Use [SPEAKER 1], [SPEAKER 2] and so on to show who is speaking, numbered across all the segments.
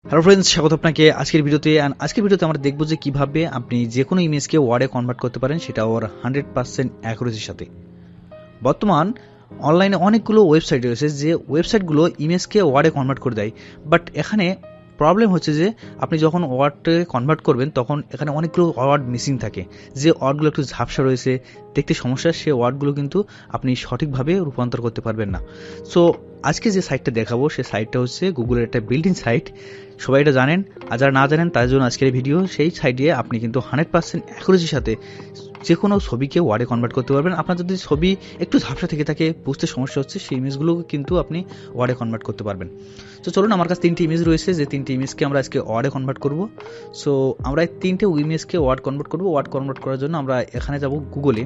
[SPEAKER 1] Hello friends, স্বাগত আপনাকে আজকের ভিডিওতে আমরা দেখব যে কিভাবে আপনি যে কোনো ইমেজকে ওয়ার্ডে কনভার্ট করতে পারেন, সেটা ওর 100% অ্যাকুরেসির সাথে। বর্তমান অনলাইনে অনেকগুলো ওয়েবসাইট রয়েছে যে ওয়েবসাইটগুলো ইমেজকে ওয়ার্ডে কনভার্ট করে দেয়, বাট এখানে প্রবলেম হচ্ছে যে আপনি যখন ওয়ার্ডে কনভার্ট করবেন তখন এখানে অনেকগুলো ওয়ার্ড মিসিং থাকে, যে ওয়ার্ডগুলো একটু ঝাপসা রয়েছে, দেখতে সমস্যা, সে ওয়ার্ডগুলো কিন্তু আপনি সঠিকভাবে রূপান্তর করতে পারবেন না। সো আজকে যে সাইটটা দেখাবো সে সাইটটা হচ্ছে গুগলের একটা বিল্ট ইন সাইট, সবাই এটা জানেন, আর যারা না জানেন তাদের জন্য আজকের ভিডিও। সেই সাইটে আপনি কিন্তু 100% অ্যাকুরেসির সাথে যে কোনো ছবিকে ওয়ার্ডে কনভার্ট করতে পারবেন। আপনার যদি ছবি একটু ঝাপসা থেকে থাকে, বুঝতে সমস্যা হচ্ছে, সেই ইমেজগুলোকে কিন্তু আপনি ওয়ার্ডে কনভার্ট করতে পারবেন। তো চলুন, আমার কাছে 3টি ইমেজ রয়েছে, যে 3টি ইমেজকে আমরা আজকে ওয়ার্ডে কনভার্ট করব। সো আমরা এই 3টে ইমেজকে ওয়ার্ড কনভার্ট করব। ওয়ার্ড কনভার্ট করার জন্য আমরা এখানে যাব গুগলে।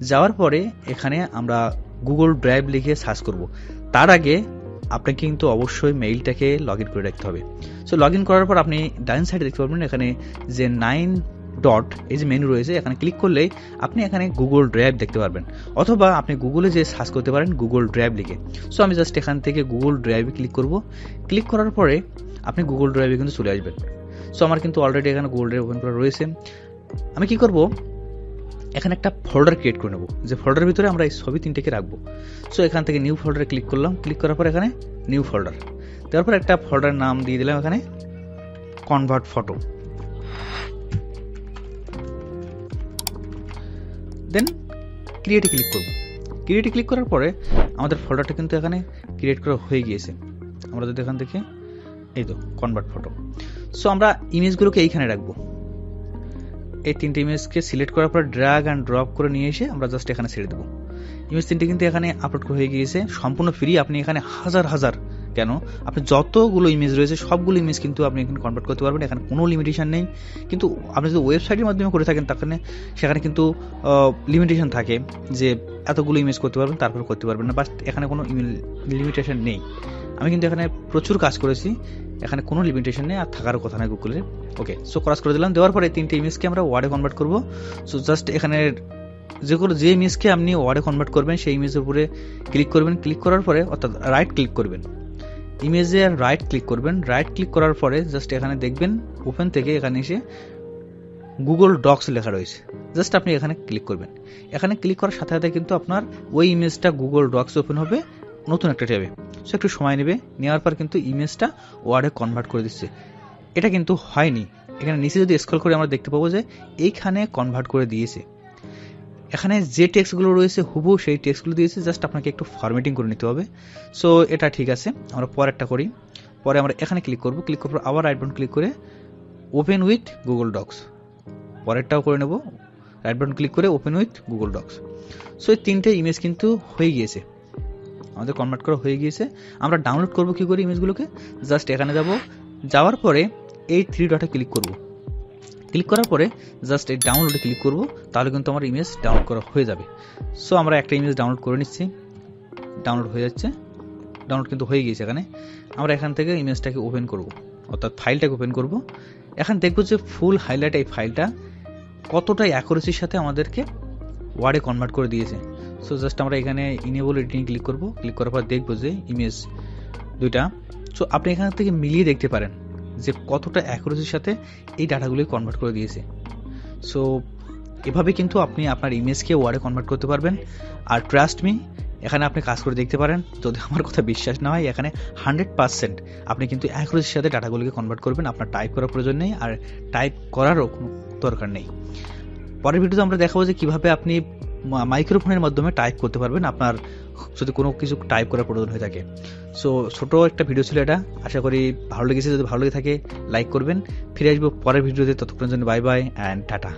[SPEAKER 1] যাওয়ার পরে এখানে আমরা গুগল ড্রাইভ লিখে সার্চ করব। তার আগে আপনাকে কিন্তু অবশ্যই মেইলটাকে লগ ইন করে রাখতে হবে। সো লগ ইন করার পর আপনি ডান সাইডে দেখতে পারবেন এখানে যে 9 ডট এই যে মেনু রয়েছে, এখানে ক্লিক করলেই আপনি এখানে গুগল ড্রাইভ দেখতে পারবেন, অথবা আপনি গুগলে যে সার্চ করতে পারেন গুগল ড্রাইভ লিখে। সো আমি জাস্ট এখান থেকে গুগল ড্রাইভে ক্লিক করব। ক্লিক করার পরে আপনি গুগল ড্রাইভে কিন্তু চলে আসবেন। সো আমার কিন্তু অলরেডি এখানে গুগল ড্রাইভ ওপেন করা রয়েছে। আমি কি করব, এখানে একটা ফোল্ডার ক্রিয়েট করে নেব, যে ফোল্ডারের ভিতরে আমরা এই ছবি 3টেকে রাখবো। সো এখান থেকে নিউ ফোল্ডারে ক্লিক করলাম। ক্লিক করার পর এখানে নিউ ফোল্ডার, তারপর একটা ফোল্ডারের নাম দিয়ে দিলাম এখানে কনভার্ট ফটো। দেন ক্রিয়েটে ক্লিক করব। ক্রিয়েটে ক্লিক করার পরে আমাদের ফোল্ডারটা কিন্তু এখানে ক্রিয়েট করা হয়ে গিয়েছে। আমরা যদি এখান থেকে এই তো কনভার্ট ফটো। সো আমরা ইমেজগুলোকে এইখানে রাখবো। এই 3টে ইমেজকে সিলেক্ট করার পর ড্র্যাগ অ্যান্ড ড্রপ করে নিয়ে এসে আমরা জাস্ট এখানে ছেড়ে দেবো। ইমেজ 3টে কিন্তু এখানে আপলোড হয়ে গিয়েছে, সম্পূর্ণ ফ্রি। আপনি এখানে হাজার কেন, আপনি যতগুলো ইমেজ রয়েছে সবগুলো ইমেজ কিন্তু আপনি এখানে কনভার্ট করতে পারবেন, এখানে কোনো লিমিটেশন নেই। কিন্তু আপনি যদি ওয়েবসাইটের মাধ্যমে করে থাকেন তাহলে সেখানে কিন্তু লিমিটেশন থাকে যে এতগুলো ইমেজ করতে পারবেন, তারপরে করতে পারবেন না, বাট এখানে কোনো লিমিটেশন নেই। আমি কিন্তু এখানে প্রচুর কাজ করেছি, এখানে কোনো লিমিটেশন নেই, আর থাকার কথা নয় গুগলের। ওকে, সো ক্রস করে দিলাম। দেওয়ার পরে 3টে ইমেজকে আমরা ওয়ার্ডে কনভার্ট করব। সো জাস্ট এখানে যে ইমেজকে আপনি ওয়ার্ডে কনভার্ট করবেন সেই ইমেজের উপরে ক্লিক করবেন। ক্লিক করার পরে অর্থাৎ রাইট ক্লিক করবেন, ইমেজে রাইট ক্লিক করবেন। রাইট ক্লিক করার পরে জাস্ট এখানে দেখবেন ওপেন থেকে এখানে এসে গুগল ডক্স লেখা রয়েছে, জাস্ট আপনি এখানে ক্লিক করবেন। এখানে ক্লিক করার সাথে সাথে কিন্তু আপনার ওই ইমেজটা গুগল ডক্স ওপেন হবে নতুন একটা ট্যাবে। সো একটু সময় নেবে, নেওয়ার পর কিন্তু ইমেজটা ওয়ার্ডে কনভার্ট করে দিচ্ছে। এটা কিন্তু হয়নি, এখানে নিচে যদি স্ক্রল করে আমরা দেখতে পাবো যে এইখানে কনভার্ট করে দিয়েছে। এখানে যে টেক্সটগুলো রয়েছে হুবহু সেই টেক্সটগুলো দিয়েছে, জাস্ট আপনাকে একটু ফরম্যাটিং করে নিতে হবে। সো এটা ঠিক আছে, আমরা পরেরটা করি। পরে আমরা এখানে ক্লিক করব। ক্লিক করার পর আবার রাইট বাটন ক্লিক করে ওপেন উইথ গুগল ডক্স, পরেরটাও করে নেব। রাইট বাটন ক্লিক করে open with Google Docs. So এই 3টে ইমেজ কিন্তু হয়ে গিয়েছে, আমাদের কনভার্ট করা হয়ে গিয়েছে। আমরা ডাউনলোড করব কি করে ইমেজগুলোকে, জাস্ট এখানে যাব। যাওয়ার পরে এই 3 ডটে ক্লিক করব। ক্লিক করার পরে জাস্ট এই ডাউনলোডে ক্লিক করব, তাহলে কিন্তু আমার ইমেজ ডাউনলোড করা হয়ে যাবে। সো আমরা একটা ইমেজ ডাউনলোড করে নিচ্ছি, ডাউনলোড হয়ে যাচ্ছে, ডাউনলোড কিন্তু হয়ে গিয়েছে। এখানে আমরা এখান থেকে ইমেজটাকে ওপেন করব, অর্থাৎ ফাইলটাকে ওপেন করব। এখন দেখব যে ফুল হাইলাইট এই ফাইলটা কতটা অ্যাকুরেসির সাথে আমাদেরকে ওয়ার্ডে কনভার্ট করে দিয়েছে। সো জাস্ট আমরা এখানে ইনেবল এডিটিং ক্লিক করব। ক্লিক করার পর দেখব যে ইমেজ 2টা। সো আপনি এখান থেকে মিলিয়ে দেখতে পারেন যে কতটা অ্যাকুরেসির সাথে এই ডাটাগুলি কনভার্ট করে দিয়েছে। সো এভাবে কিন্তু আপনি আপনার ইমেজকে ওয়ার্ডে কনভার্ট করতে পারবেন। আর ট্রাস্ট মি, এখানে আপনি কাজ করে দেখতে পারেন। যদি আমার কথা বিশ্বাস না হয়, এখানে 100% আপনি কিন্তু অ্যাকুরেসির সাথে ডাটাগুলিকে কনভার্ট করবেন। আপনার টাইপ করার প্রয়োজন নেই, আর টাইপ করারও কোনো দরকার নেই। পরের ভিডিওতে আমরা দেখাবো যে কিভাবে আপনি মাইক্রোফোনের মাধ্যমে টাইপ করতে পারবেন আপনার যদি কোনো কিছু টাইপ করার প্রয়োজন হয়ে থাকে। সো ছোট একটা ভিডিও ছিল এটা, আশা করি ভালো লেগেছে। যদি ভালো লেগে থাকে লাইক করবেন। ফিরে আসবো পরের ভিডিওতে, ততক্ষণের জন্য বাই বাই অ্যান্ড টাটা।